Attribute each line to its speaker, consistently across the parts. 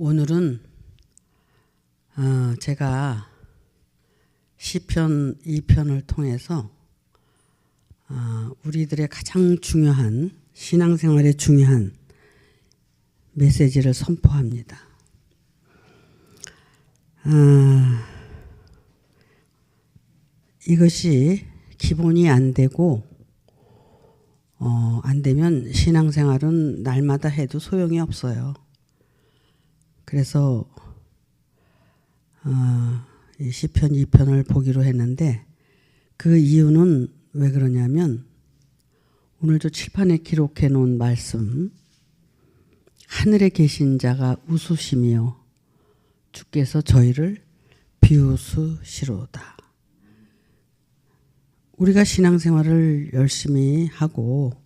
Speaker 1: 오늘은 제가 시편 2편을 통해서 우리들의 가장 중요한 신앙생활에 중요한 메시지를 선포합니다. 이것이 기본이 안 되고 안 되면 신앙생활은 날마다 해도 소용이 없어요. 그래서 이 시편 2편을 보기로 했는데 그 이유는 왜 그러냐면 오늘도 칠판에 기록해 놓은 말씀, 하늘에 계신 자가 웃으시며 주께서 저희를 비웃으시로다. 우리가 신앙생활을 열심히 하고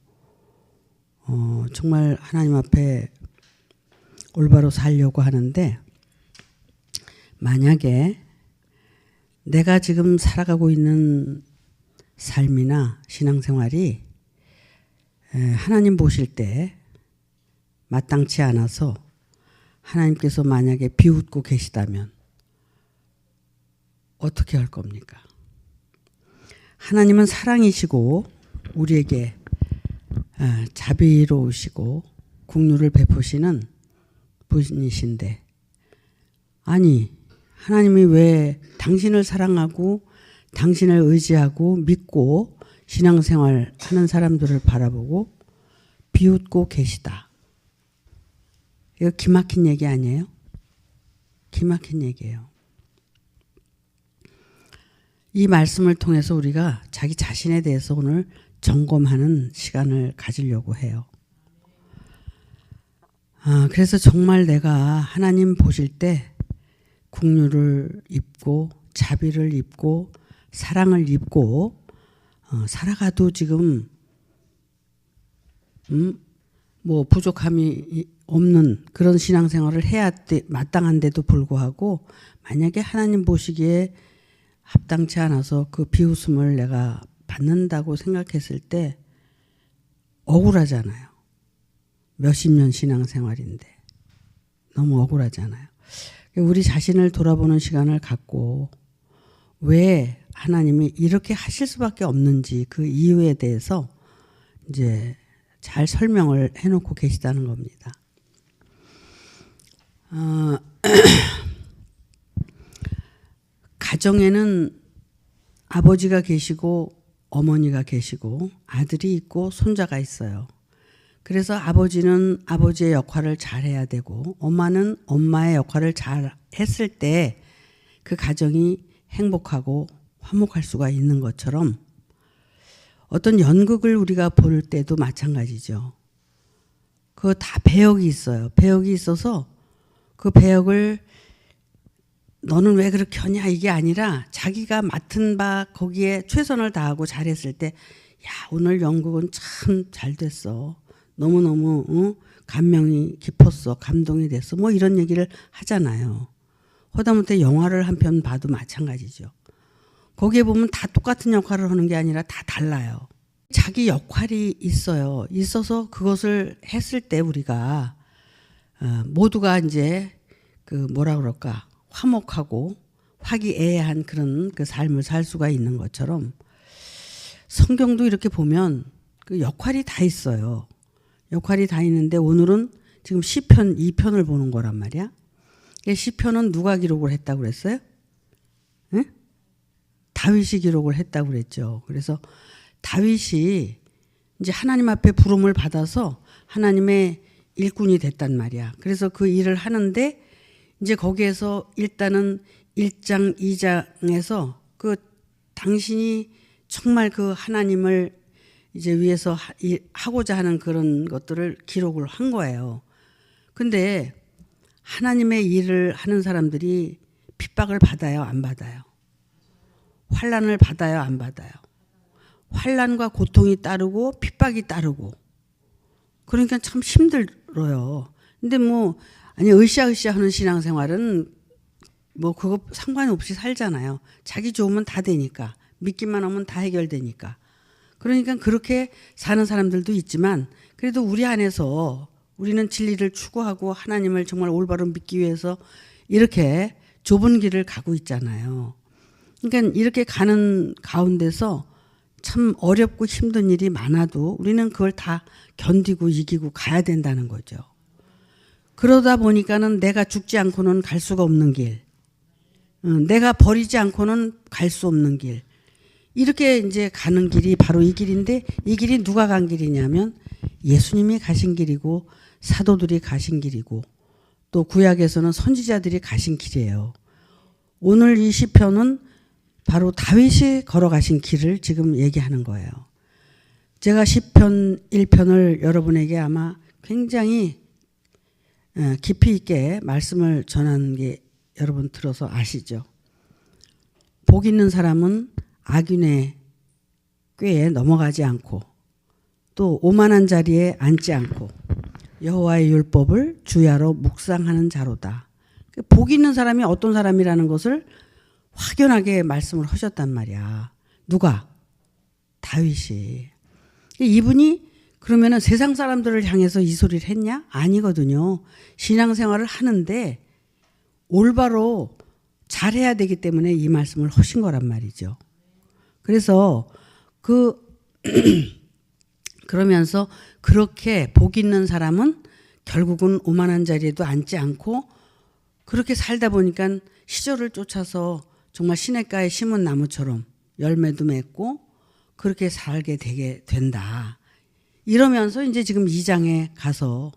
Speaker 1: 정말 하나님 앞에 올바로 살려고 하는데 만약에 내가 지금 살아가고 있는 삶이나 신앙생활이 하나님 보실 때 마땅치 않아서 하나님께서 만약에 비웃고 계시다면 어떻게 할 겁니까? 하나님은 사랑이시고 우리에게 자비로우시고 긍휼을 베푸시는 분이신데 아니 하나님이 왜 당신을 사랑하고 당신을 의지하고 믿고 신앙생활 하는 사람들을 바라보고 비웃고 계시다. 이거 기막힌 얘기 아니에요? 기막힌 얘기예요. 이 말씀을 통해서 우리가 자기 자신에 대해서 오늘 점검하는 시간을 가지려고 해요. 그래서 정말 내가 하나님 보실 때 긍휼을 입고 자비를 입고 사랑을 입고 살아가도 지금 뭐 부족함이 없는 그런 신앙생활을 해야 마땅한데도 불구하고 만약에 하나님 보시기에 합당치 않아서 그 비웃음을 내가 받는다고 생각했을 때 억울하잖아요. 몇십 년 신앙생활인데 너무 억울하잖아요. 우리 자신을 돌아보는 시간을 갖고 왜 하나님이 이렇게 하실 수밖에 없는지 그 이유에 대해서 이제 잘 설명을 해놓고 계시다는 겁니다. 가정에는 아버지가 계시고 어머니가 계시고 아들이 있고 손자가 있어요. 그래서 아버지는 아버지의 역할을 잘해야 되고 엄마는 엄마의 역할을 잘 했을 때 그 가정이 행복하고 화목할 수가 있는 것처럼 어떤 연극을 우리가 볼 때도 마찬가지죠. 그거 다 배역이 있어요. 배역이 있어서 그 배역을 너는 왜 그렇게 하냐 이게 아니라 자기가 맡은 바 거기에 최선을 다하고 잘했을 때 야 오늘 연극은 참 잘 됐어. 너무너무 감명이 깊었어. 감동이 됐어. 뭐 이런 얘기를 하잖아요. 하다못해 영화를 한 편 봐도 마찬가지죠. 거기에 보면 다 똑같은 역할을 하는 게 아니라 다 달라요. 자기 역할이 있어요. 있어서 그것을 했을 때 우리가 모두가 이제 그 뭐라 그럴까 화목하고 화기애애한 그런 그 삶을 살 수가 있는 것처럼 성경도 이렇게 보면 그 역할이 다 있어요. 역할이 다 있는데 오늘은 지금 시편 2편을 보는 거란 말이야. 시편은 누가 기록을 했다고 그랬어요? 응? 다윗이 기록을 했다고 그랬죠. 그래서 다윗이 이제 하나님 앞에 부름을 받아서 하나님의 일꾼이 됐단 말이야. 그래서 그 일을 하는데 이제 거기에서 일단은 1장, 2장에서 그 당신이 정말 그 하나님을 이제 위해서 하고자 하는 그런 것들을 기록을 한 거예요. 근데 하나님의 일을 하는 사람들이 핍박을 받아요, 안 받아요? 환난을 받아요, 안 받아요? 환난과 고통이 따르고 핍박이 따르고 그러니까 참 힘들어요. 근데 뭐 아니 으쌰으쌰 하는 신앙생활은 뭐 그거 상관없이 살잖아요. 자기 좋으면 다 되니까 믿기만 하면 다 해결되니까. 그러니까 그렇게 사는 사람들도 있지만 그래도 우리 안에서 우리는 진리를 추구하고 하나님을 정말 올바로 믿기 위해서 이렇게 좁은 길을 가고 있잖아요. 그러니까 이렇게 가는 가운데서 참 어렵고 힘든 일이 많아도 우리는 그걸 다 견디고 이기고 가야 된다는 거죠. 그러다 보니까는 내가 죽지 않고는 갈 수가 없는 길, 내가 버리지 않고는 갈 수 없는 길, 이렇게 이제 가는 길이 바로 이 길인데, 이 길이 누가 간 길이냐면 예수님이 가신 길이고 사도들이 가신 길이고 또 구약에서는 선지자들이 가신 길이에요. 오늘 이 시편은 바로 다윗이 걸어가신 길을 지금 얘기하는 거예요. 제가 시편 1편을 여러분에게 아마 굉장히 깊이 있게 말씀을 전한 게 여러분 들어서 아시죠? 복 있는 사람은 악인의 꾀에 넘어가지 않고 또 오만한 자리에 앉지 않고 여호와의 율법을 주야로 묵상하는 자로다. 복 있는 사람이 어떤 사람이라는 것을 확연하게 말씀을 하셨단 말이야. 누가? 다윗이. 이분이 그러면은 세상 사람들을 향해서 이 소리를 했냐? 아니거든요. 신앙생활을 하는데 올바로 잘해야 되기 때문에 이 말씀을 하신 거란 말이죠. 그래서 그러면서 그렇게 복 있는 사람은 결국은 오만한 자리에도 앉지 않고 그렇게 살다 보니까 시절을 쫓아서 정말 시냇가에 심은 나무처럼 열매도 맺고 그렇게 살게 되게 된다. 이러면서 이제 지금 2장에 가서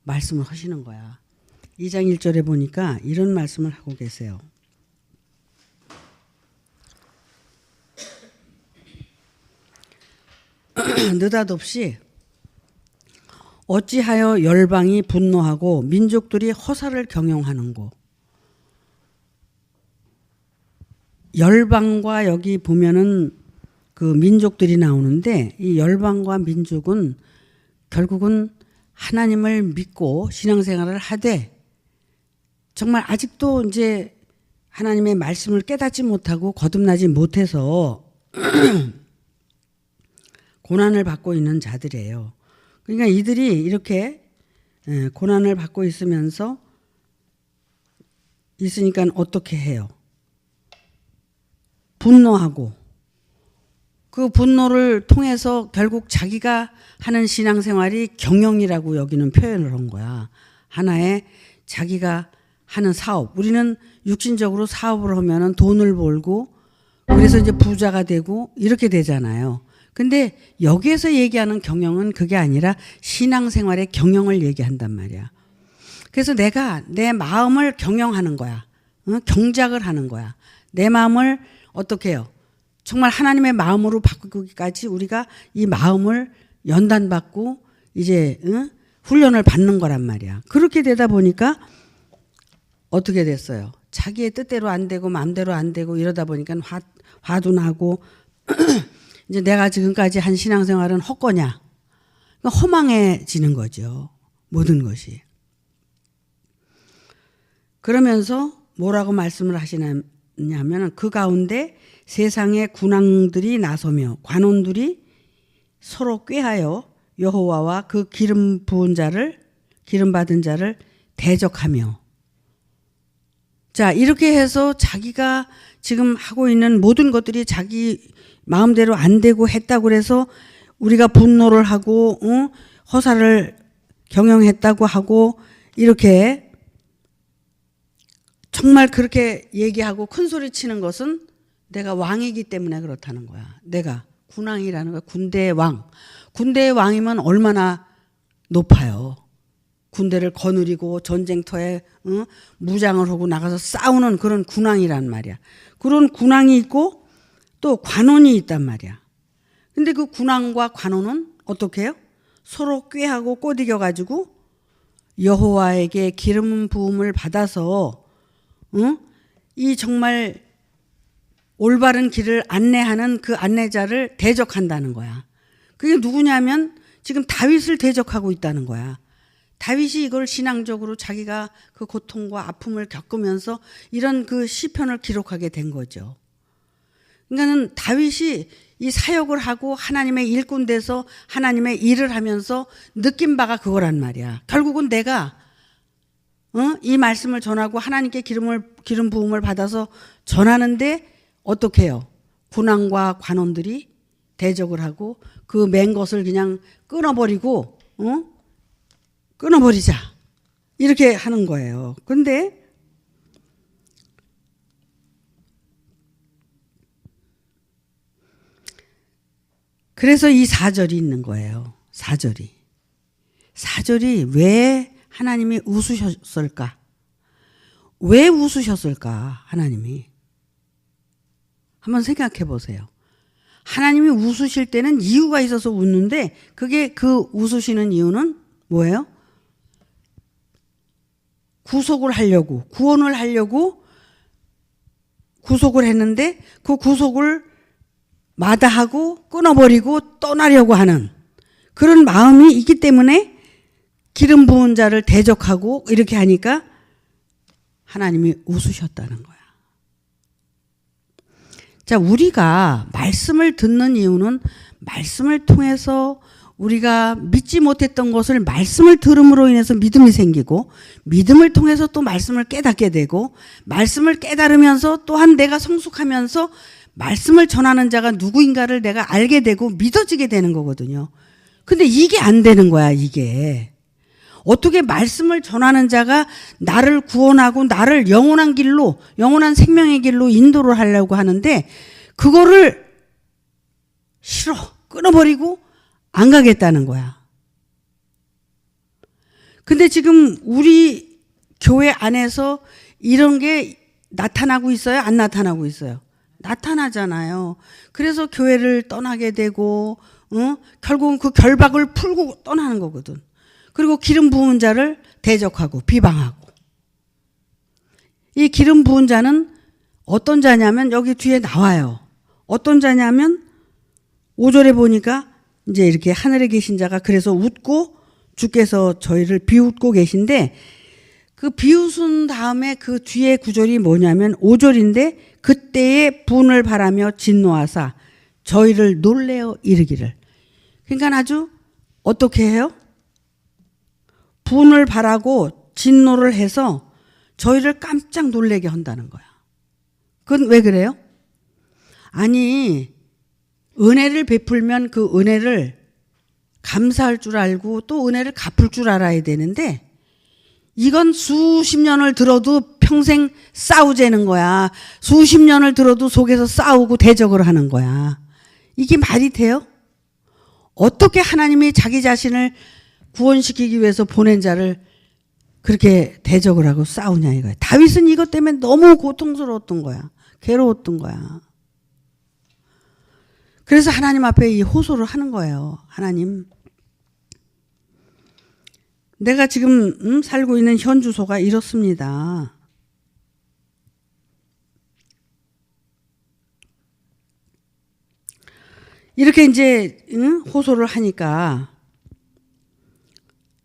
Speaker 1: 말씀을 하시는 거야. 2장 1절에 보니까 이런 말씀을 하고 계세요. 느닷없이 어찌하여 열방이 분노하고 민족들이 허사를 경영하는고. 열방과 여기 보면은 그 민족들이 나오는데 이 열방과 민족은 결국은 하나님을 믿고 신앙생활을 하되 정말 아직도 이제 하나님의 말씀을 깨닫지 못하고 거듭나지 못해서 고난을 받고 있는 자들이에요. 그러니까 이들이 이렇게 고난을 받고 있으니까 어떻게 해요? 분노하고 그 분노를 통해서 결국 자기가 하는 신앙생활이 경영이라고 여기는 표현을 한 거야. 하나의 자기가 하는 사업. 우리는 육신적으로 사업을 하면은 돈을 벌고 그래서 이제 부자가 되고 이렇게 되잖아요. 근데 여기에서 얘기하는 경영은 그게 아니라 신앙생활의 경영을 얘기한단 말이야. 그래서 내가 내 마음을 경영하는 거야. 경작을 하는 거야. 내 마음을 어떻게 해요? 정말 하나님의 마음으로 바꾸기까지 우리가 이 마음을 연단받고 이제 훈련을 받는 거란 말이야. 그렇게 되다 보니까 어떻게 됐어요? 자기의 뜻대로 안 되고 마음대로 안 되고 이러다 보니까 화도 나고 이제 내가 지금까지 한 신앙생활은 헛거냐? 그러니까 허망해지는 거죠. 모든 것이. 그러면서 뭐라고 말씀을 하시냐면 그 가운데 세상의 군왕들이 나서며 관원들이 서로 꾀하여 여호와와 그 기름 받은 자를 대적하며. 자, 이렇게 해서 자기가 지금 하고 있는 모든 것들이 자기 마음대로 안 되고 했다고 그래서 우리가 분노를 하고 허사를 경영했다고 하고 이렇게 정말 그렇게 얘기하고 큰 소리 치는 것은 내가 왕이기 때문에 그렇다는 거야. 내가 군왕이라는 거야. 군대의 왕. 군대의 왕이면 얼마나 높아요. 군대를 거느리고 전쟁터에 무장을 하고 나가서 싸우는 그런 군왕이란 말이야. 그런 군왕이 있고 또 관원이 있단 말이야. 근데 그 군왕과 관원은 어떻게 해요? 서로 꾀하고 꼬드겨 가지고 여호와에게 기름 부음을 받아서 이 정말 올바른 길을 안내하는 그 안내자를 대적한다는 거야. 그게 누구냐면 지금 다윗을 대적하고 있다는 거야. 다윗이 이걸 신앙적으로 자기가 그 고통과 아픔을 겪으면서 이런 그 시편을 기록하게 된 거죠. 그러니까는 다윗이 이 사역을 하고 하나님의 일꾼 돼서 하나님의 일을 하면서 느낀 바가 그거란 말이야. 결국은 내가 이 말씀을 전하고 하나님께 기름 부음을 받아서 전하는데 어떻게 해요? 군왕과 관원들이 대적을 하고 그 맨 것을 그냥 끊어버리고 끊어버리자 이렇게 하는 거예요. 그런데 그래서 이 4절이 있는 거예요. 4절이 왜 하나님이 웃으셨을까? 왜 웃으셨을까? 하나님이 한번 생각해 보세요. 하나님이 웃으실 때는 이유가 있어서 웃는데 그게 그 웃으시는 이유는 뭐예요? 구속을 하려고, 구원을 하려고 구속을 했는데 그 구속을 마다하고 끊어버리고 떠나려고 하는 그런 마음이 있기 때문에 기름 부은 자를 대적하고 이렇게 하니까 하나님이 웃으셨다는 거야. 자, 우리가 말씀을 듣는 이유는 말씀을 통해서 우리가 믿지 못했던 것을 말씀을 들음으로 인해서 믿음이 생기고 믿음을 통해서 또 말씀을 깨닫게 되고 말씀을 깨달으면서 또한 내가 성숙하면서 말씀을 전하는 자가 누구인가를 내가 알게 되고 믿어지게 되는 거거든요. 근데 이게 안 되는 거야, 이게. 어떻게 말씀을 전하는 자가 나를 구원하고 나를 영원한 길로, 영원한 생명의 길로 인도를 하려고 하는데 그거를 싫어, 끊어버리고 안 가겠다는 거야. 근데 지금 우리 교회 안에서 이런 게 나타나고 있어요? 안 나타나고 있어요? 나타나잖아요. 그래서 교회를 떠나게 되고 결국은 그 결박을 풀고 떠나는 거거든. 그리고 기름 부은 자를 대적하고 비방하고. 이 기름 부은 자는 어떤 자냐면 여기 뒤에 나와요. 어떤 자냐면 5절에 보니까 이제 이렇게 하늘에 계신 자가 그래서 웃고 주께서 저희를 비웃고 계신데 그 비웃은 다음에 그 뒤에 구절이 뭐냐면 5절인데 그때의 분을 바라며 진노하사 저희를 놀래어 이르기를. 그러니까 아주 어떻게 해요? 분을 바라고 진노를 해서 저희를 깜짝 놀래게 한다는 거야. 그건 왜 그래요? 아니, 은혜를 베풀면 그 은혜를 감사할 줄 알고 또 은혜를 갚을 줄 알아야 되는데 이건 수십 년을 들어도 평생 싸우자는 거야. 수십 년을 들어도 속에서 싸우고 대적을 하는 거야. 이게 말이 돼요? 어떻게 하나님이 자기 자신을 구원시키기 위해서 보낸 자를 그렇게 대적을 하고 싸우냐 이거야. 다윗은 이것 때문에 너무 고통스러웠던 거야. 괴로웠던 거야. 그래서 하나님 앞에 이 호소를 하는 거예요. 하나님, 내가 지금 살고 있는 현 주소가 이렇습니다. 이렇게 이제 호소를 하니까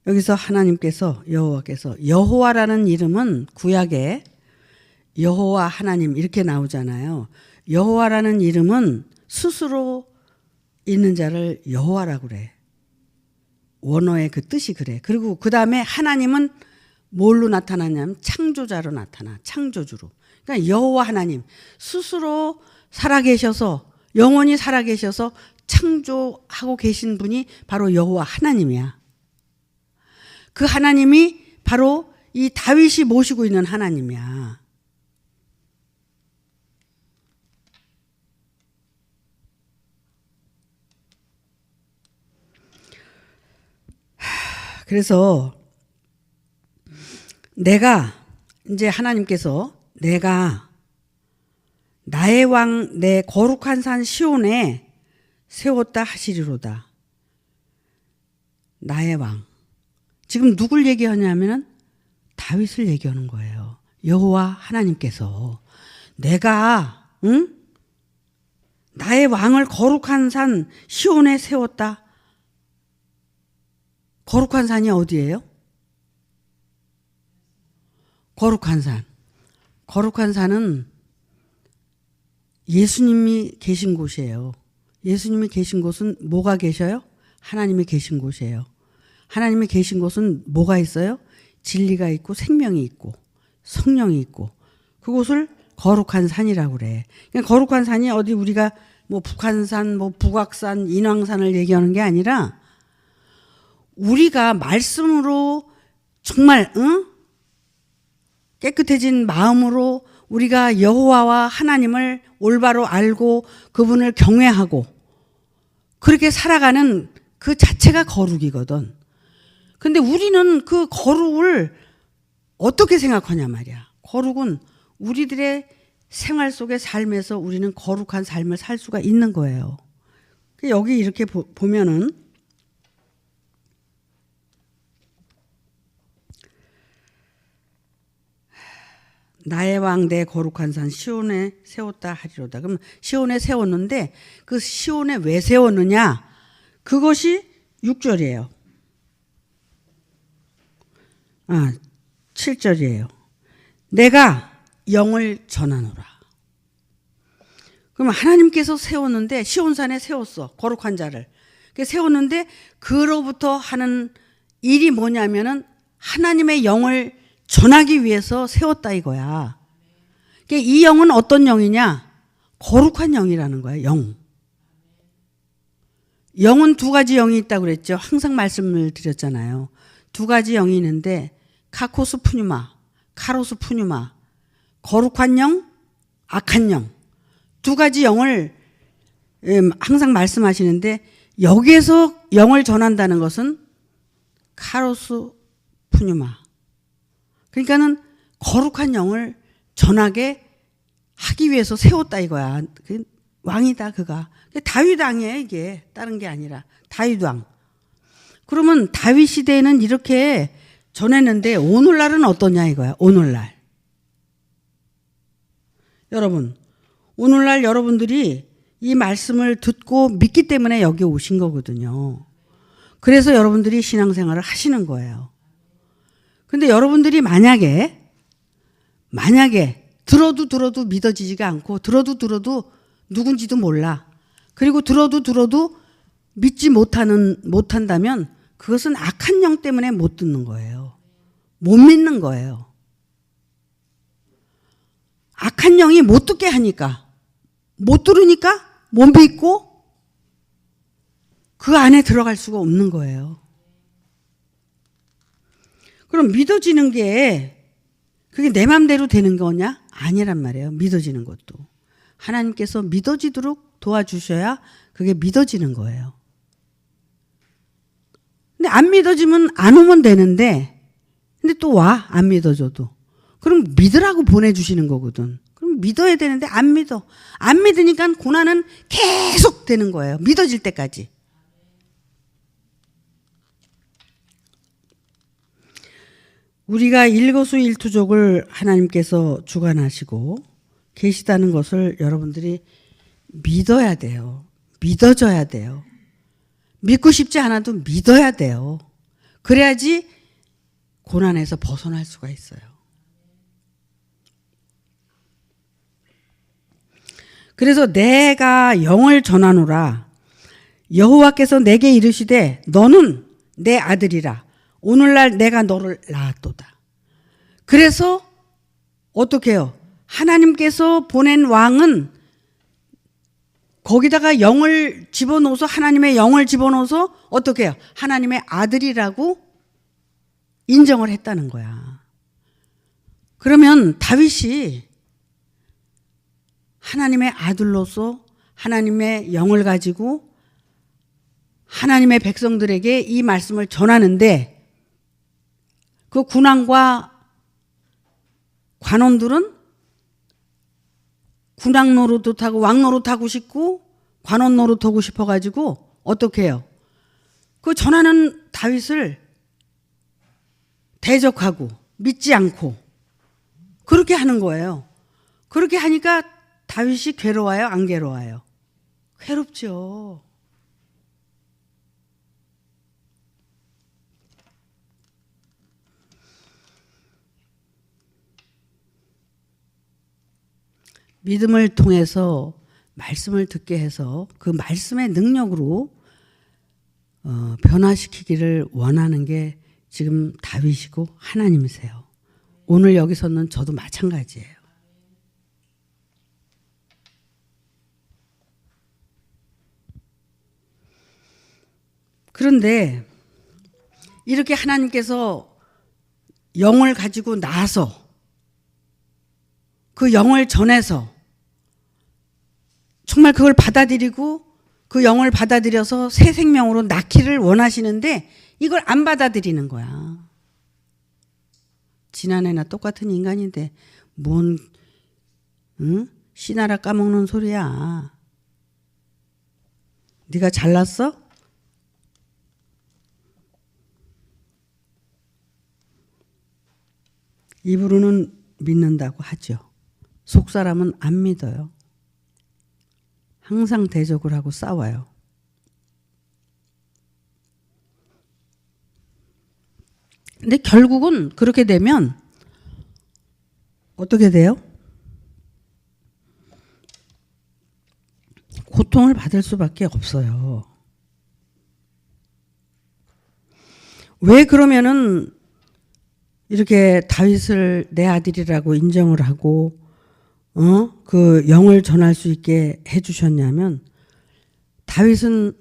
Speaker 1: 여기서 하나님께서 여호와께서 여호와라는 이름은 구약에 여호와 하나님 이렇게 나오잖아요. 여호와라는 이름은 스스로 있는 자를 여호와라고 그래. 원어의 그 뜻이 그래. 그리고 그 다음에 하나님은 뭘로 나타나냐면 창조자로 나타나. 창조주로. 그러니까 여호와 하나님 스스로 살아계셔서 영원히 살아계셔서 창조하고 계신 분이 바로 여호와 하나님이야. 그 하나님이 바로 이 다윗이 모시고 있는 하나님이야. 그래서 내가 이제 하나님께서 내가 나의 왕 내 거룩한 산 시온에 세웠다 하시리로다. 나의 왕. 지금 누굴 얘기하냐면은 다윗을 얘기하는 거예요. 여호와 하나님께서 내가 나의 왕을 거룩한 산 시온에 세웠다. 거룩한 산이 어디예요? 거룩한 산. 거룩한 산은 예수님이 계신 곳이에요. 예수님이 계신 곳은 뭐가 계셔요? 하나님이 계신 곳이에요. 하나님이 계신 곳은 뭐가 있어요? 진리가 있고 생명이 있고 성령이 있고 그곳을 거룩한 산이라고 그래. 그러니까 거룩한 산이 어디 우리가 뭐 북한산, 뭐 북악산, 인왕산을 얘기하는 게 아니라 우리가 말씀으로 정말 깨끗해진 마음으로 우리가 여호와와 하나님을 올바로 알고 그분을 경외하고 그렇게 살아가는 그 자체가 거룩이거든. 근데 우리는 그 거룩을 어떻게 생각하냐 말이야. 거룩은 우리들의 생활 속의 삶에서 우리는 거룩한 삶을 살 수가 있는 거예요. 여기 이렇게 보면은 나의 왕 내 거룩한 산 시온에 세웠다 하리로다. 그럼 시온에 세웠는데 그 시온에 왜 세웠느냐? 그것이 6절이에요. 7절이에요. 내가 영을 전하노라. 그럼 하나님께서 세웠는데 시온산에 세웠어. 거룩한 자를. 세웠는데 그로부터 하는 일이 뭐냐면은 하나님의 영을 전하기 위해서 세웠다 이거야. 이 영은 어떤 영이냐? 거룩한 영이라는 거야. 영. 영은 두 가지 영이 있다고 그랬죠. 항상 말씀을 드렸잖아요. 두 가지 영이 있는데 카코스 푸뉴마, 카로스 푸뉴마. 거룩한 영, 악한 영. 두 가지 영을 항상 말씀하시는데 여기에서 영을 전한다는 것은 카로스 푸뉴마. 그러니까는 거룩한 영을 전하게 하기 위해서 세웠다 이거야. 왕이다 그가. 다윗 왕이에요 이게. 다른 게 아니라 다윗 왕. 그러면 다윗 시대에는 이렇게 전했는데 오늘날은 어떠냐 이거야. 오늘날. 여러분 오늘날 여러분들이 이 말씀을 듣고 믿기 때문에 여기 오신 거거든요. 그래서 여러분들이 신앙생활을 하시는 거예요. 근데 여러분들이 만약에 들어도 믿어지지가 않고 들어도 누군지도 몰라. 그리고 들어도 믿지 못한다면 그것은 악한 영 때문에 못 듣는 거예요. 못 믿는 거예요. 악한 영이 못 듣게 하니까 못 들으니까 못 믿고 그 안에 들어갈 수가 없는 거예요. 그럼 믿어지는 게 그게 내 맘대로 되는 거냐? 아니란 말이에요. 믿어지는 것도. 하나님께서 믿어지도록 도와주셔야 그게 믿어지는 거예요. 근데 안 믿어지면 안 오면 되는데 근데 또 와. 안 믿어줘도. 그럼 믿으라고 보내주시는 거거든. 그럼 믿어야 되는데 안 믿어. 안 믿으니까 고난은 계속 되는 거예요. 믿어질 때까지. 우리가 일거수일투족을 하나님께서 주관하시고 계시다는 것을 여러분들이 믿어야 돼요. 믿어줘야 돼요. 믿고 싶지 않아도 믿어야 돼요. 그래야지 고난에서 벗어날 수가 있어요. 그래서 내가 영을 전하노라. 여호와께서 내게 이르시되 너는 내 아들이라. 오늘날 내가 너를 낳았도다. 그래서 어떻게 해요? 하나님께서 보낸 왕은 거기다가 영을 집어넣어서 하나님의 영을 집어넣어서 어떻게 해요? 하나님의 아들이라고 인정을 했다는 거야. 그러면 다윗이 하나님의 아들로서 하나님의 영을 가지고 하나님의 백성들에게 이 말씀을 전하는데 그 군왕과 관원들은 군왕 노릇하고 왕 노릇하고 싶고 관원 노릇하고 싶어가지고 어떻게 해요? 그 전하는 다윗을 대적하고 믿지 않고 그렇게 하는 거예요. 그렇게 하니까 다윗이 괴로워요? 안 괴로워요? 괴롭죠. 믿음을 통해서 말씀을 듣게 해서 그 말씀의 능력으로 변화시키기를 원하는 게 지금 다윗이고 하나님이세요. 오늘 여기 서는 저도 마찬가지예요. 그런데 이렇게 하나님께서 영을 가지고 나서 그 영을 전해서 정말 그걸 받아들이고 그 영을 받아들여서 새 생명으로 낳기를 원하시는데 이걸 안 받아들이는 거야. 지난해나 똑같은 인간인데 뭔 씨나라 까먹는 소리야. 네가 잘났어? 입으로는 믿는다고 하죠. 속사람은 안 믿어요. 항상 대적을 하고 싸워요. 근데 결국은 그렇게 되면 어떻게 돼요? 고통을 받을 수밖에 없어요. 왜 그러면은 이렇게 다윗을 내 아들이라고 인정을 하고 그 영을 전할 수 있게 해주셨냐면 다윗은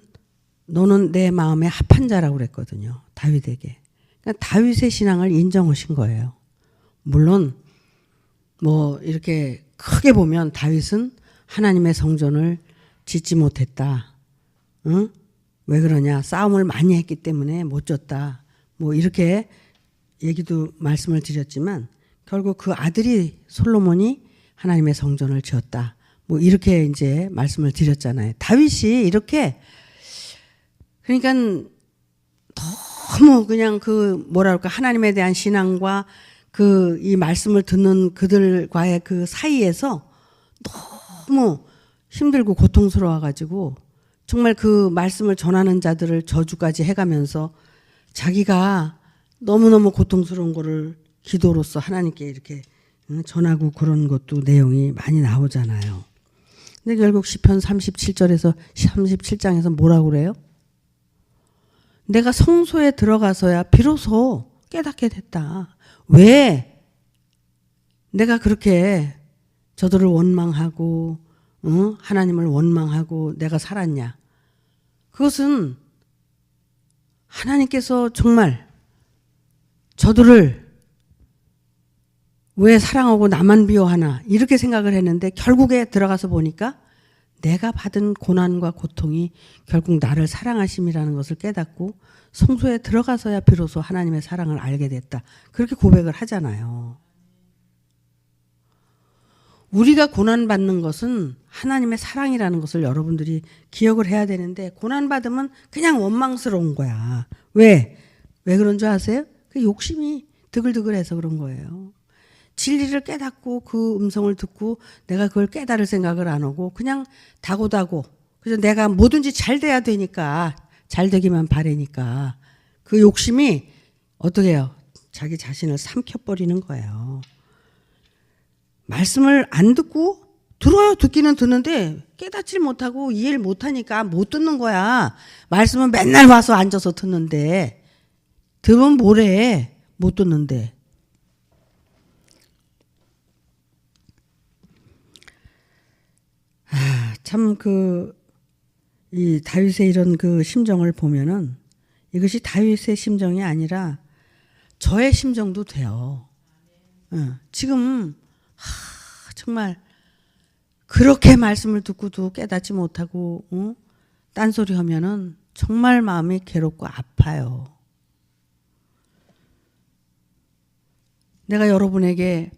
Speaker 1: 너는 내 마음에 합한 자라고 그랬거든요. 다윗에게. 그러니까 다윗의 신앙을 인정하신 거예요. 물론 뭐 이렇게 크게 보면 다윗은 하나님의 성전을 짓지 못했다. 응? 왜 그러냐? 싸움을 많이 했기 때문에 못 졌다. 뭐 이렇게 얘기도 말씀을 드렸지만 결국 그 아들이 솔로몬이 하나님의 성전을 지었다. 뭐 이렇게 이제 말씀을 드렸잖아요. 다윗이 이렇게 그러니까 너무 그냥 그 뭐랄까 하나님에 대한 신앙과 그 이 말씀을 듣는 그들과의 그 사이에서 너무 힘들고 고통스러워 가지고 정말 그 말씀을 전하는 자들을 저주까지 해가면서 자기가 너무너무 고통스러운 거를 기도로서 하나님께 이렇게 전하고 그런 것도 내용이 많이 나오잖아요. 근데 결국 시편 37절에서 37장에서 뭐라고 그래요? 내가 성소에 들어가서야 비로소 깨닫게 됐다. 왜 내가 그렇게 저들을 원망하고 하나님을 원망하고 내가 살았냐? 그것은 하나님께서 정말 저들을 왜 사랑하고 나만 미워하나 이렇게 생각을 했는데 결국에 들어가서 보니까 내가 받은 고난과 고통이 결국 나를 사랑하심이라는 것을 깨닫고 성소에 들어가서야 비로소 하나님의 사랑을 알게 됐다. 그렇게 고백을 하잖아요. 우리가 고난받는 것은 하나님의 사랑이라는 것을 여러분들이 기억을 해야 되는데 고난받으면 그냥 원망스러운 거야. 왜? 왜 그런 줄 아세요? 그 욕심이 드글드글해서 그런 거예요. 진리를 깨닫고 그 음성을 듣고 내가 그걸 깨달을 생각을 안 하고 그냥 다고다고 그래서 내가 뭐든지 잘 돼야 되니까 잘 되기만 바라니까 그 욕심이 어떻게 해요? 자기 자신을 삼켜버리는 거예요. 말씀을 안 듣고 들어요. 듣기는 듣는데 깨닫질 못하고 이해를 못하니까 못 듣는 거야. 말씀은 맨날 와서 앉아서 듣는데 들으면 뭐래? 못 듣는데. 참 이 다윗의 이런 그 심정을 보면은 이것이 다윗의 심정이 아니라 저의 심정도 돼요. 지금 정말 그렇게 말씀을 듣고도 깨닫지 못하고 딴소리 하면은 정말 마음이 괴롭고 아파요. 내가 여러분에게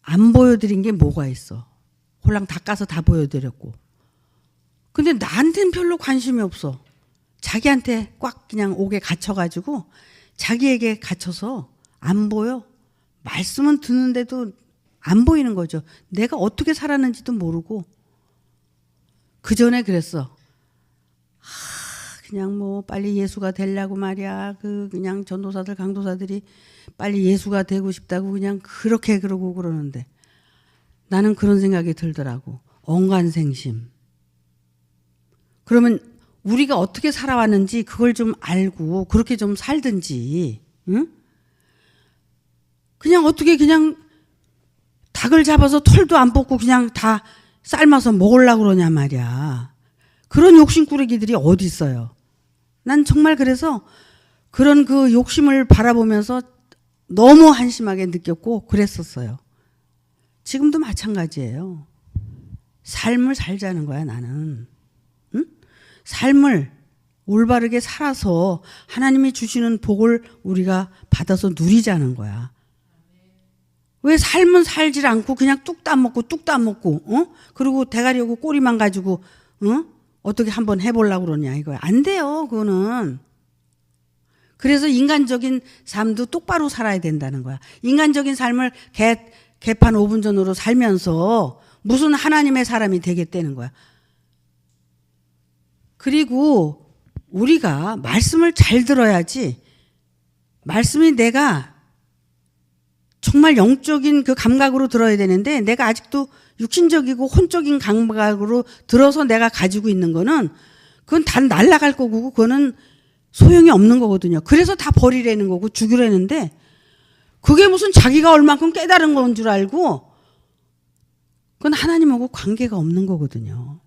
Speaker 1: 안 보여드린 게 뭐가 있어? 홀랑 닦아서 다 보여드렸고. 근데 나한테는 별로 관심이 없어. 자기한테 꽉 그냥 옥에 갇혀가지고 자기에게 갇혀서 안 보여. 말씀은 듣는데도 안 보이는 거죠. 내가 어떻게 살았는지도 모르고. 그 전에 그랬어. 그냥 뭐 빨리 예수가 되려고 말이야. 그냥 전도사들 강도사들이 빨리 예수가 되고 싶다고 그냥 그렇게 그러고 그러는데 나는 그런 생각이 들더라고. 언간생심. 그러면 우리가 어떻게 살아왔는지 그걸 좀 알고 그렇게 좀 살든지, 응? 그냥 어떻게 그냥 닭을 잡아서 털도 안 뽑고 그냥 다 삶아서 먹으려고 그러냐 말이야. 그런 욕심꾸러기들이 어디 있어요. 난 정말 그래서 그런 그 욕심을 바라보면서 너무 한심하게 느꼈고 그랬었어요. 지금도 마찬가지예요. 삶을 살자는 거야, 나는. 응? 삶을 올바르게 살아서 하나님이 주시는 복을 우리가 받아서 누리자는 거야. 왜 삶은 살질 않고 그냥 뚝도 안 먹고, 어? 그리고 대가리 오고 꼬리만 가지고, 어떻게 한번 해보려고 그러냐, 이거야. 안 돼요, 그거는. 그래서 인간적인 삶도 똑바로 살아야 된다는 거야. 인간적인 삶을 개판 5분 전으로 살면서 무슨 하나님의 사람이 되겠다는 거야. 그리고 우리가 말씀을 잘 들어야지, 말씀이 내가 정말 영적인 그 감각으로 들어야 되는데 내가 아직도 육신적이고 혼적인 감각으로 들어서 내가 가지고 있는 거는 그건 다 날아갈 거고 그거는 소용이 없는 거거든요. 그래서 다 버리라는 거고 죽이라는데 그게 무슨 자기가 얼만큼 깨달은 건 줄 알고 그건 하나님하고 관계가 없는 거거든요.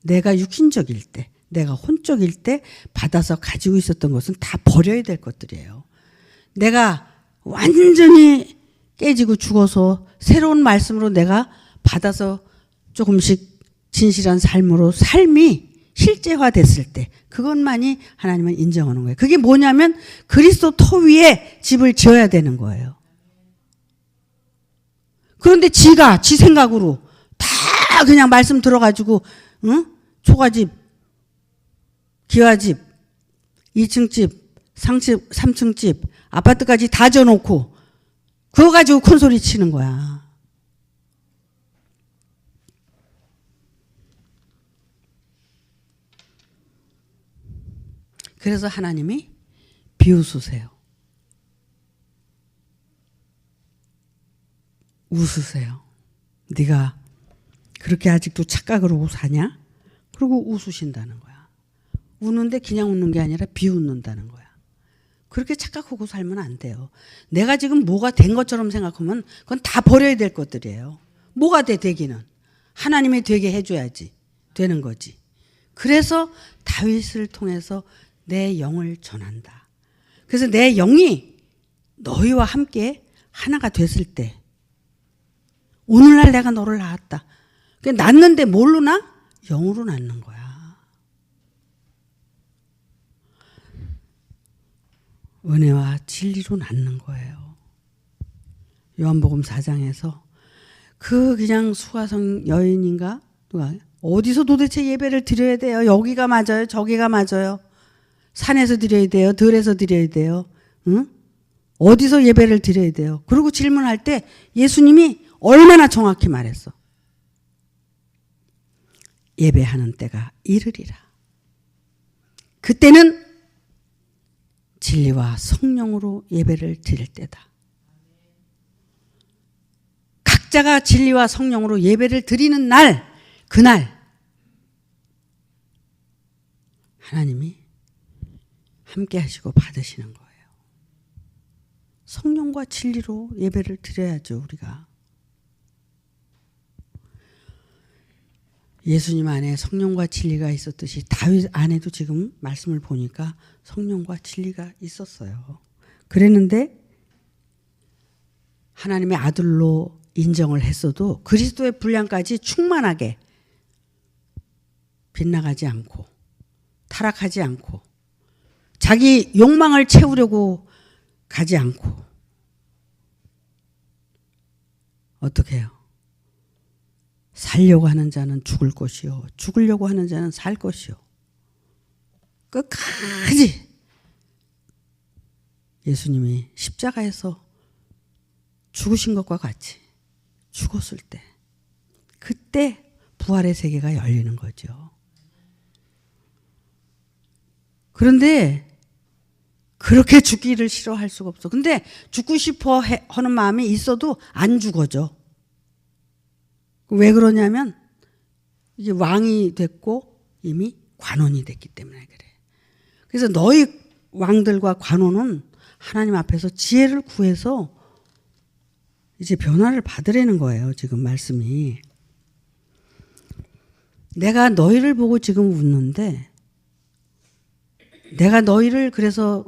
Speaker 1: 내가 육신적일 때, 내가 혼적일 때 받아서 가지고 있었던 것은 다 버려야 될 것들이에요. 내가 완전히 깨지고 죽어서 새로운 말씀으로 내가 받아서 조금씩 진실한 삶으로 삶이 실제화됐을 때 그것만이 하나님은 인정하는 거예요. 그게 뭐냐면 그리스도 터 위에 집을 지어야 되는 거예요. 그런데 지 생각으로 다 그냥 말씀 들어가지고 초가집, 기와집, 2층 집, 3층 집, 아파트까지 다 져놓고 그거 가지고 큰 소리 치는 거야. 그래서 하나님이 비웃으세요. 웃으세요. 네가 그렇게 아직도 착각으로 사냐? 그리고 웃으신다는 거야. 웃는데 그냥 웃는 게 아니라 비웃는다는 거야. 그렇게 착각하고 살면 안 돼요. 내가 지금 뭐가 된 것처럼 생각하면 그건 다 버려야 될 것들이에요. 뭐가 되기는. 하나님이 되게 해줘야지 되는 거지. 그래서 다윗을 통해서 내 영을 전한다. 그래서 내 영이 너희와 함께 하나가 됐을 때 오늘날 내가 너를 낳았다. 낳는데 뭘로 낳아? 영으로 낳는 거야. 은혜와 진리로 낳는 거예요. 요한복음 4장에서 그 그냥 수가성 여인인가? 누가 어디서 도대체 예배를 드려야 돼요? 여기가 맞아요? 저기가 맞아요? 산에서 드려야 돼요? 들에서 드려야 돼요? 응? 어디서 예배를 드려야 돼요? 그리고 질문할 때 예수님이 얼마나 정확히 말했어. 예배하는 때가 이르리라. 그때는 진리와 성령으로 예배를 드릴 때다. 각자가 진리와 성령으로 예배를 드리는 날, 그날 하나님이 함께 하시고 받으시는 거예요. 성령과 진리로 예배를 드려야죠, 우리가. 예수님 안에 성령과 진리가 있었듯이 다윗 안에도 지금 말씀을 보니까 성령과 진리가 있었어요. 그랬는데 하나님의 아들로 인정을 했어도 그리스도의 분량까지 충만하게 빗나가지 않고 타락하지 않고 자기 욕망을 채우려고 가지 않고 어떻게 해요? 살려고 하는 자는 죽을 것이요 죽으려고 하는 자는 살 것이요. 끝까지 예수님이 십자가에서 죽으신 것과 같이 죽었을 때 그때 부활의 세계가 열리는 거죠. 그런데 그렇게 죽기를 싫어할 수가 없어. 근데 죽고 싶어 하는 마음이 있어도 안 죽어져. 왜 그러냐면 이게 왕이 됐고 이미 관원이 됐기 때문에 그래. 그래서 너희 왕들과 관원은 하나님 앞에서 지혜를 구해서 이제 변화를 받으라는 거예요. 지금 말씀이. 내가 너희를 보고 지금 웃는데 내가 너희를 그래서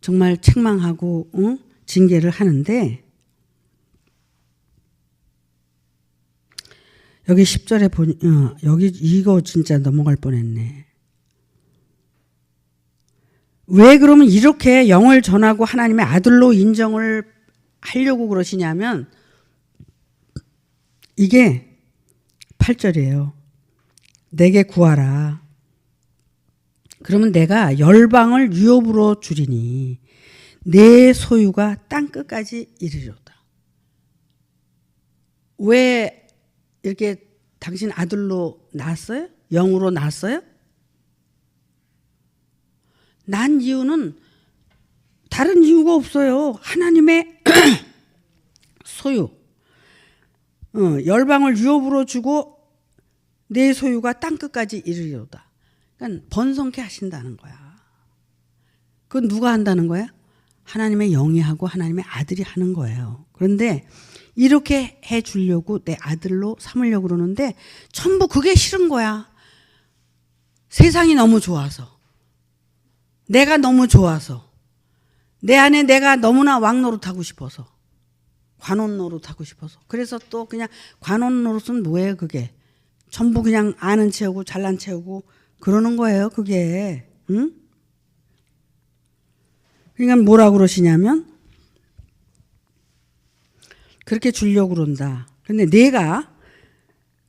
Speaker 1: 정말 책망하고 징계를 하는데 여기 10절에 보니 여기 이거 진짜 넘어갈 뻔했네. 왜 그러면 이렇게 영을 전하고 하나님의 아들로 인정을 하려고 그러시냐면 이게 8절이에요. 내게 구하라. 그러면 내가 열방을 유업으로 주리니 내 소유가 땅 끝까지 이르리로다. 왜 이렇게 당신 아들로 낳았어요? 영으로 낳았어요? 난 이유는 다른 이유가 없어요. 하나님의 소유. 열방을 유업으로 주고 내 소유가 땅 끝까지 이르리로다. 그러니까 번성케 하신다는 거야. 그건 누가 한다는 거야? 하나님의 영이 하고 하나님의 아들이 하는 거예요. 그런데 이렇게 해 주려고 내 아들로 삼으려고 그러는데 전부 그게 싫은 거야. 세상이 너무 좋아서. 내가 너무 좋아서. 내 안에 내가 너무나 왕 노릇하고 싶어서. 관원 노릇하고 싶어서. 그래서 또 그냥 관원 노릇은 뭐예요 그게. 전부 그냥 아는 채우고 잘난 채우고 그러는 거예요 그게. 응? 그러니까 뭐라고 그러시냐면 그렇게 주려고 그런다. 그런데 내가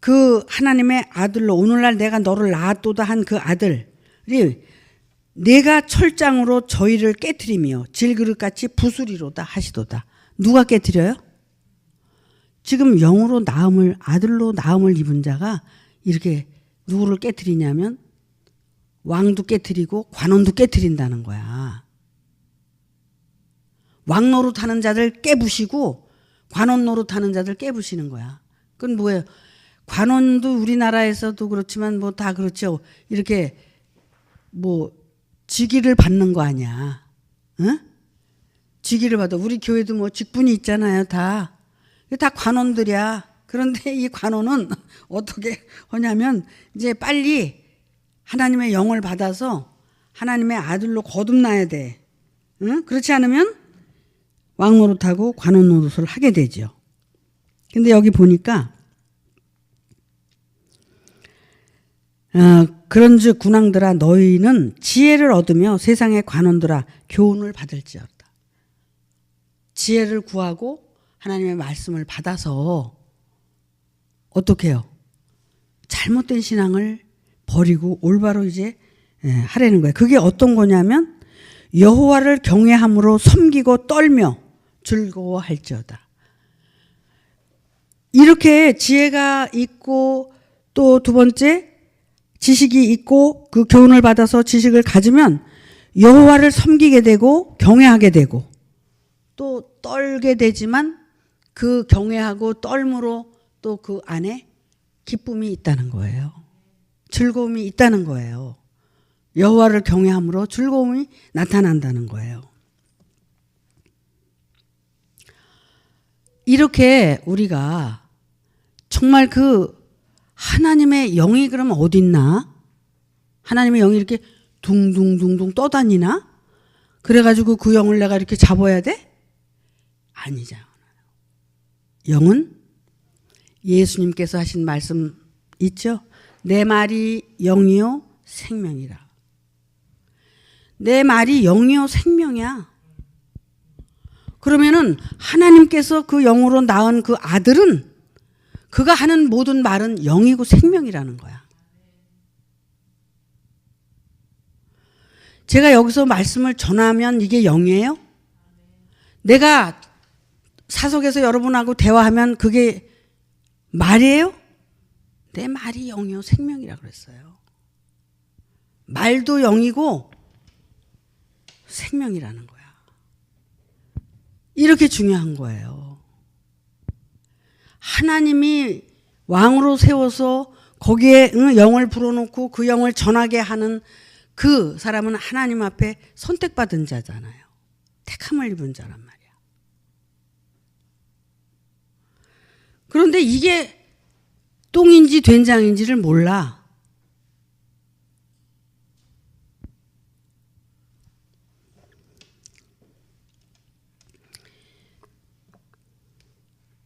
Speaker 1: 그 하나님의 아들로 오늘날 내가 너를 낳았도다 한 그 아들이 내가 철장으로 저희를 깨트리며 질그릇같이 부수리로다 하시도다. 누가 깨트려요? 지금 영으로 낳음을 아들로 낳음을 입은 자가 이렇게 누구를 깨트리냐면 왕도 깨트리고 관원도 깨트린다는 거야. 왕 노릇하는 자들 깨부시고 관원 노릇하는 자들 깨부시는 거야. 그건 뭐예요? 관원도 우리나라에서도 그렇지만 뭐 다 그렇죠. 이렇게 뭐 직위를 받는 거 아니야. 응? 직위를 받아. 우리 교회도 뭐 직분이 있잖아요. 다 관원들이야. 그런데 이 관원은 어떻게 하냐면 이제 빨리 하나님의 영을 받아서 하나님의 아들로 거듭나야 돼. 응? 그렇지 않으면 왕 노릇하고 관원 노릇을 하게 되죠. 근데 여기 보니까 그런즉 군왕들아 너희는 지혜를 얻으며 세상의 관원들아 교훈을 받을지어다. 지혜를 구하고 하나님의 말씀을 받아서 어떻게 해요? 잘못된 신앙을 버리고 올바로 이제 하라는 거예요. 그게 어떤 거냐면 여호와를 경외함으로 섬기고 떨며 즐거워할지어다. 이렇게 지혜가 있고 또 두 번째 지식이 있고 그 교훈을 받아서 지식을 가지면 여호와를 섬기게 되고 경외하게 되고 또 떨게 되지만 그 경외하고 떨므로 또 그 안에 기쁨이 있다는 거예요. 즐거움이 있다는 거예요. 여호와를 경외함으로 즐거움이 나타난다는 거예요. 이렇게 우리가 정말 그 하나님의 영이 그러면 어디 있나? 하나님의 영이 이렇게 둥둥둥둥 떠다니나? 그래가지고 그 영을 내가 이렇게 잡아야 돼? 아니잖아요. 영은 예수님께서 하신 말씀 있죠? 내 말이 영이요 생명이라. 내 말이 영이요 생명이야. 그러면은 하나님께서 그 영으로 낳은 그 아들은 그가 하는 모든 말은 영이고 생명이라는 거야. 제가 여기서 말씀을 전하면 이게 영이에요? 내가 사석에서 여러분하고 대화하면 그게 말이에요? 내 말이 영이요 생명이라 그랬어요. 말도 영이고 생명이라는 거야. 이렇게 중요한 거예요. 하나님이 왕으로 세워서 거기에 영을 불어넣고 그 영을 전하게 하는 그 사람은 하나님 앞에 선택받은 자잖아요. 택함을 입은 자란 말이야. 그런데 이게 똥인지 된장인지를 몰라.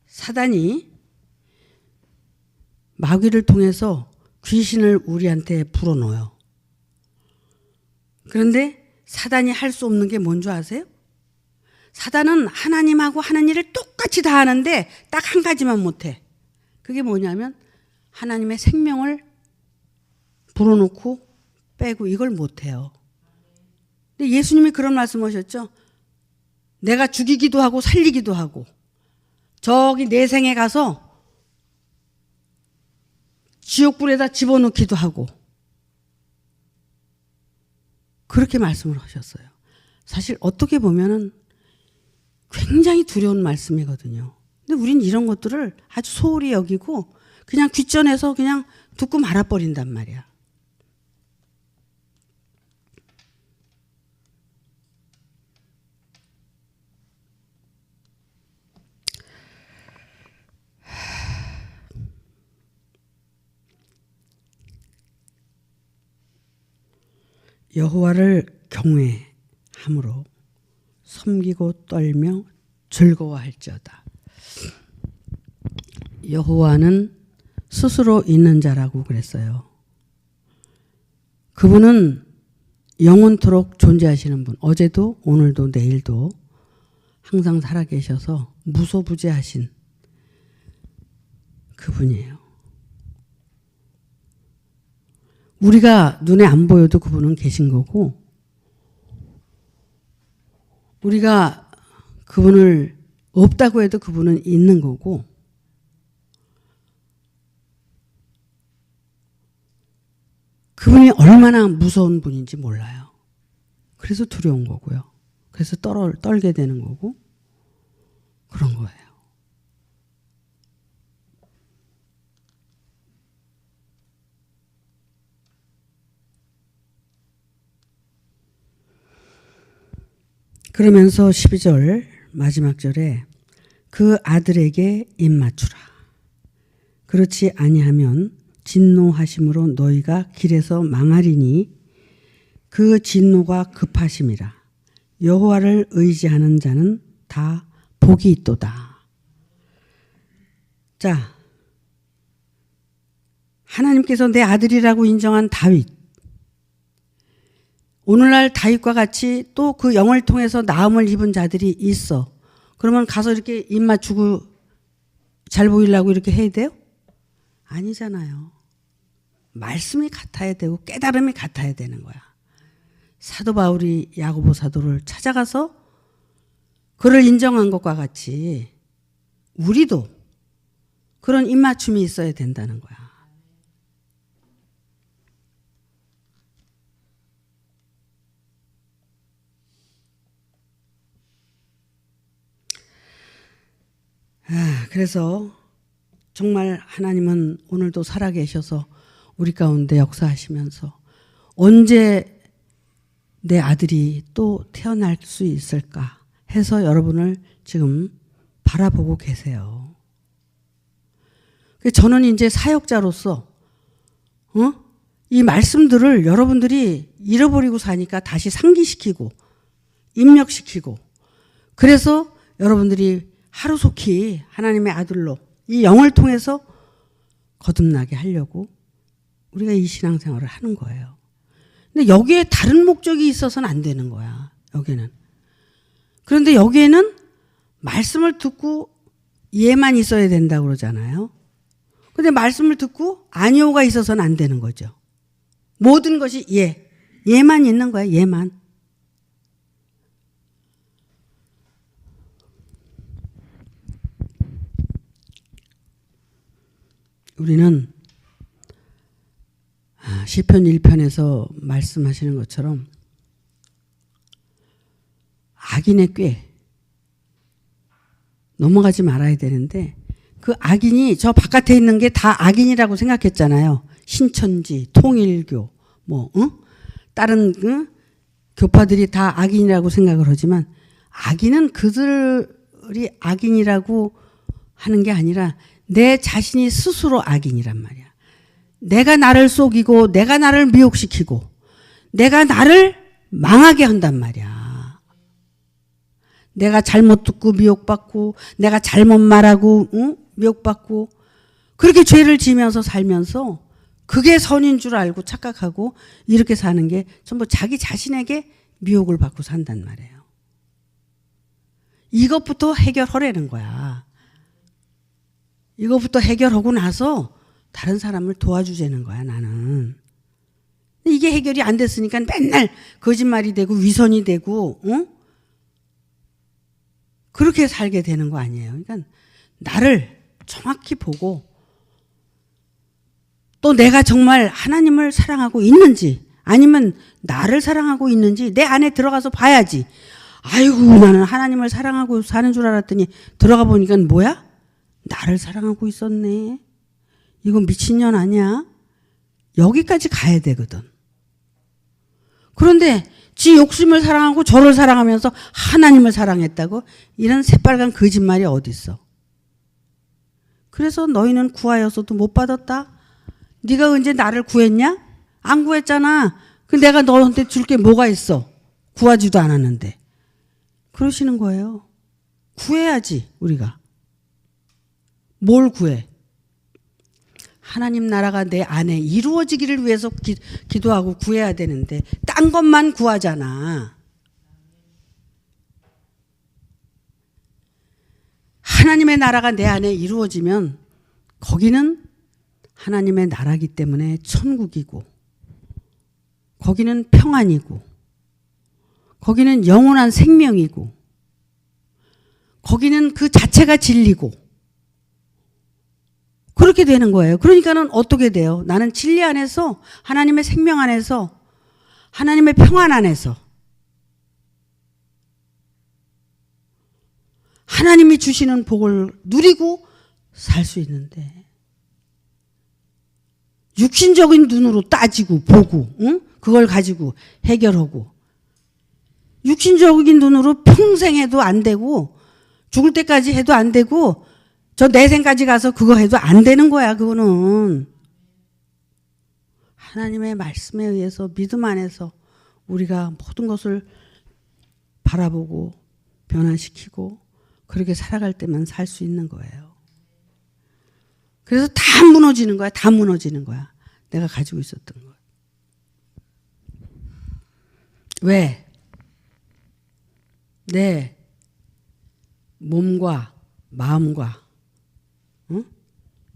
Speaker 1: 사단이 마귀를 통해서 귀신을 우리한테 불어넣어요. 그런데 사단이 할 수 없는 게 뭔 줄 아세요? 사단은 하나님하고 하는 일을 똑같이 다 하는데 딱 한 가지만 못해. 그게 뭐냐면 하나님의 생명을 불어넣고 빼고 이걸 못해요. 근데 예수님이 그런 말씀하셨죠. 내가 죽이기도 하고 살리기도 하고 저기 내생에 가서 지옥불에다 집어넣기도 하고 그렇게 말씀을 하셨어요. 사실 어떻게 보면은 굉장히 두려운 말씀이거든요. 근데 우린 이런 것들을 아주 소홀히 여기고 그냥 귓전에서 그냥 듣고 말아버린단 말이야. 여호와를 경외함으로 섬기고 떨며 즐거워할지어다. 여호와는 스스로 있는 자라고 그랬어요. 그분은 영원토록 존재하시는 분. 어제도 오늘도 내일도 항상 살아계셔서 무소부재하신 그분이에요. 우리가 눈에 안 보여도 그분은 계신 거고 우리가 그분을 없다고 해도 그분은 있는 거고 그분이 얼마나 무서운 분인지 몰라요. 그래서 두려운 거고요. 그래서 떨게 되는 거고 그런 거예요. 그러면서 12절 마지막 절에 그 아들에게 입맞추라. 그렇지 아니하면 진노하심으로 너희가 길에서 망하리니 그 진노가 급하심이라. 여호와를 의지하는 자는 다 복이 있도다. 자, 하나님께서 내 아들이라고 인정한 다윗. 오늘날 다윗과 같이 또 그 영을 통해서 나음을 입은 자들이 있어. 그러면 가서 이렇게 입 맞추고 잘 보이려고 이렇게 해야 돼요? 아니잖아요. 말씀이 같아야 되고 깨달음이 같아야 되는 거야. 사도 바울이 야고보 사도를 찾아가서 그를 인정한 것과 같이 우리도 그런 입맞춤이 있어야 된다는 거야. 그래서 정말 하나님은 오늘도 살아계셔서 우리 가운데 역사하시면서 언제 내 아들이 또 태어날 수 있을까 해서 여러분을 지금 바라보고 계세요. 저는 이제 사역자로서 이 말씀들을 여러분들이 잃어버리고 사니까 다시 상기시키고 입력시키고 그래서 여러분들이 하루속히 하나님의 아들로 이 영을 통해서 거듭나게 하려고 우리가 이 신앙생활을 하는 거예요. 근데 여기에 다른 목적이 있어서는 안 되는 거야. 여기는. 그런데 여기에는 말씀을 듣고 예만 있어야 된다고 그러잖아요. 근데 말씀을 듣고 아니오가 있어서는 안 되는 거죠. 모든 것이 예만 있는 거야. 예만. 우리는 시편 1편에서 말씀하시는 것처럼 악인의 꾀 넘어가지 말아야 되는데 그 악인이 저 바깥에 있는 게 다 악인이라고 생각했잖아요. 신천지, 통일교, 뭐, 다른 교파들이 다 악인이라고 생각을 하지만 악인은 그들이 악인이라고 하는 게 아니라 내 자신이 스스로 악인이란 말이야. 내가 나를 속이고 내가 나를 미혹시키고 내가 나를 망하게 한단 말이야. 내가 잘못 듣고 미혹받고 내가 잘못 말하고 미혹받고 그렇게 죄를 지면서 살면서 그게 선인 줄 알고 착각하고 이렇게 사는 게 전부 자기 자신에게 미혹을 받고 산단 말이에요. 이것부터 해결하라는 거야. 이것부터 해결하고 나서 다른 사람을 도와주자는 거야, 나는. 이게 해결이 안 됐으니까 맨날 거짓말이 되고 위선이 되고 그렇게 살게 되는 거 아니에요. 그러니까 나를 정확히 보고 또 내가 정말 하나님을 사랑하고 있는지 아니면 나를 사랑하고 있는지 내 안에 들어가서 봐야지. 아이고 나는 하나님을 사랑하고 사는 줄 알았더니 들어가 보니까 뭐야? 나를 사랑하고 있었네. 이거 미친년 아니야? 여기까지 가야 되거든. 그런데 지 욕심을 사랑하고 저를 사랑하면서 하나님을 사랑했다고? 이런 새빨간 거짓말이 어디 있어? 그래서 너희는 구하여서도 못 받았다? 네가 언제 나를 구했냐? 안 구했잖아. 그 내가 너한테 줄 게 뭐가 있어? 구하지도 않았는데. 그러시는 거예요. 구해야지 우리가. 뭘 구해? 하나님 나라가 내 안에 이루어지기를 위해서 기도하고 구해야 되는데 딴 것만 구하잖아. 하나님의 나라가 내 안에 이루어지면 거기는 하나님의 나라기 때문에 천국이고 거기는 평안이고 거기는 영원한 생명이고 거기는 그 자체가 진리고 그렇게 되는 거예요. 그러니까는 어떻게 돼요? 나는 진리 안에서 하나님의 생명 안에서 하나님의 평안 안에서 하나님이 주시는 복을 누리고 살 수 있는데 육신적인 눈으로 따지고 보고 그걸 가지고 해결하고 육신적인 눈으로 평생 해도 안 되고 죽을 때까지 해도 안 되고 저 내생까지 가서 그거 해도 안 되는 거야. 그거는 하나님의 말씀에 의해서 믿음 안에서 우리가 모든 것을 바라보고 변화시키고 그렇게 살아갈 때만 살 수 있는 거예요. 그래서 다 무너지는 거야. 다 무너지는 거야. 내가 가지고 있었던 것. 왜? 내 몸과 마음과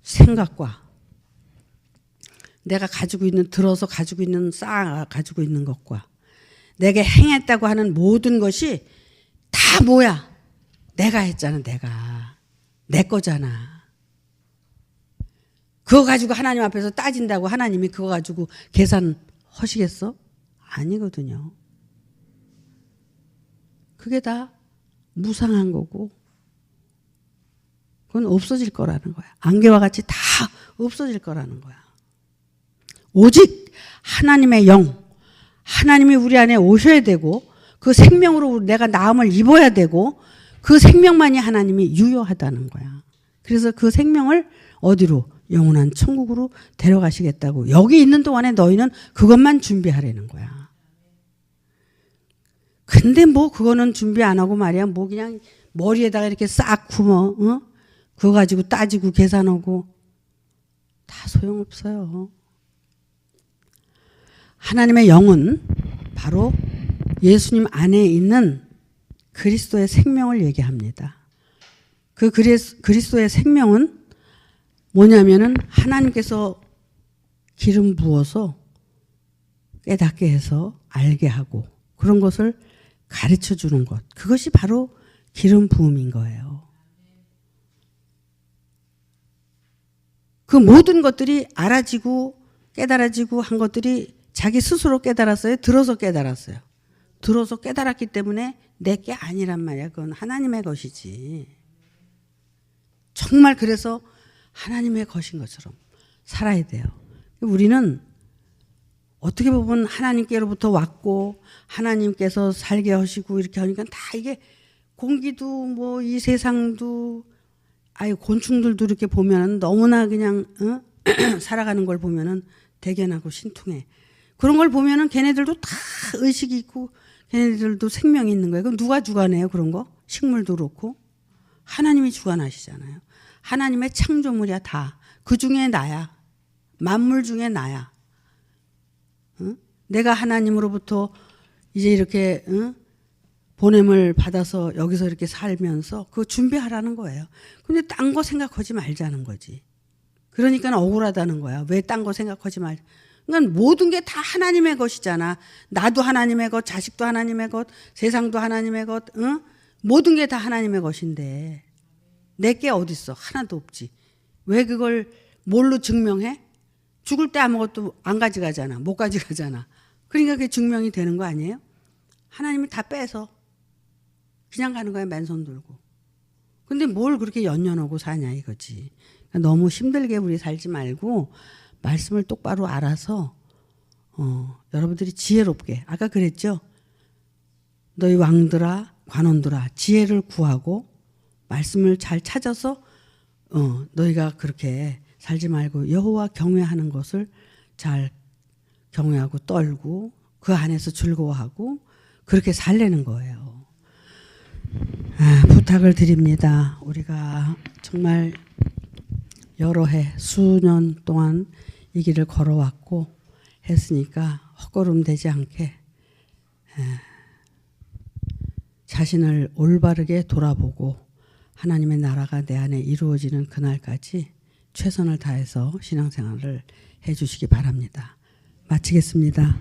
Speaker 1: 생각과 내가 가지고 있는 들어서 가지고 있는 쌓아 가지고 있는 것과 내게 행했다고 하는 모든 것이 다 뭐야? 내가 했잖아. 내가 내 거잖아. 그거 가지고 하나님 앞에서 따진다고 하나님이 그거 가지고 계산하시겠어? 아니거든요. 그게 다 무상한 거고 그건 없어질 거라는 거야. 안개와 같이 다 없어질 거라는 거야. 오직 하나님의 영, 하나님이 우리 안에 오셔야 되고 그 생명으로 내가 나음을 입어야 되고 그 생명만이 하나님이 유효하다는 거야. 그래서 그 생명을 어디로? 영원한 천국으로 데려가시겠다고. 여기 있는 동안에 너희는 그것만 준비하라는 거야. 근데 뭐 그거는 준비 안 하고 말이야. 뭐 그냥 머리에다가 이렇게 싹 품어. 그거 가지고 따지고 계산하고 다 소용없어요. 하나님의 영은 바로 예수님 안에 있는 그리스도의 생명을 얘기합니다. 그 그리스도의 생명은 뭐냐면은 하나님께서 기름 부어서 깨닫게 해서 알게 하고 그런 것을 가르쳐 주는 것. 그것이 바로 기름 부음인 거예요. 그 모든 것들이 알아지고 깨달아지고 한 것들이 자기 스스로 깨달았어요? 들어서 깨달았어요? 들어서 깨달았기 때문에 내 게 아니란 말이야. 그건 하나님의 것이지. 정말 그래서 하나님의 것인 것처럼 살아야 돼요. 우리는 어떻게 보면 하나님께로부터 왔고 하나님께서 살게 하시고 이렇게 하니까 다 이게 공기도 뭐 이 세상도 아예 곤충들도 이렇게 보면 너무나 그냥 살아가는 걸 보면은 대견하고 신통해. 그런 걸 보면은 걔네들도 다 의식이 있고 걔네들도 생명이 있는 거예요. 그럼 누가 주관해요 그런 거? 식물도 그렇고 하나님이 주관하시잖아요. 하나님의 창조물이야 다. 그 중에 나야. 만물 중에 나야. 내가 하나님으로부터 이제 이렇게 보냄을 받아서 여기서 이렇게 살면서 그거 준비하라는 거예요. 근데 딴 거 생각하지 말자는 거지. 그러니까 억울하다는 거야. 왜 딴 거 생각하지 말. 그러니까 모든 게 다 하나님의 것이잖아. 나도 하나님의 것, 자식도 하나님의 것, 세상도 하나님의 것, 모든 게 다 하나님의 것인데 내게 어디 있어? 하나도 없지. 왜 그걸 뭘로 증명해? 죽을 때 아무것도 안 가져가잖아. 못 가져가잖아. 그러니까 그게 증명이 되는 거 아니에요? 하나님이 다 빼서 그냥 가는 거야. 맨손 들고. 근데 뭘 그렇게 연연하고 사냐 이거지. 그러니까 너무 힘들게 우리 살지 말고 말씀을 똑바로 알아서 여러분들이 지혜롭게 아까 그랬죠. 너희 왕들아 관원들아 지혜를 구하고 말씀을 잘 찾아서 너희가 그렇게 살지 말고 여호와 경외하는 것을 잘 경외하고 떨고 그 안에서 즐거워하고 그렇게 살려는 거예요. 부탁을 드립니다. 우리가 정말 여러 해 수년 동안 이 길을 걸어왔고 했으니까 헛걸음 되지 않게 자신을 올바르게 돌아보고 하나님의 나라가 내 안에 이루어지는 그날까지 최선을 다해서 신앙생활을 해 주시기 바랍니다. 마치겠습니다.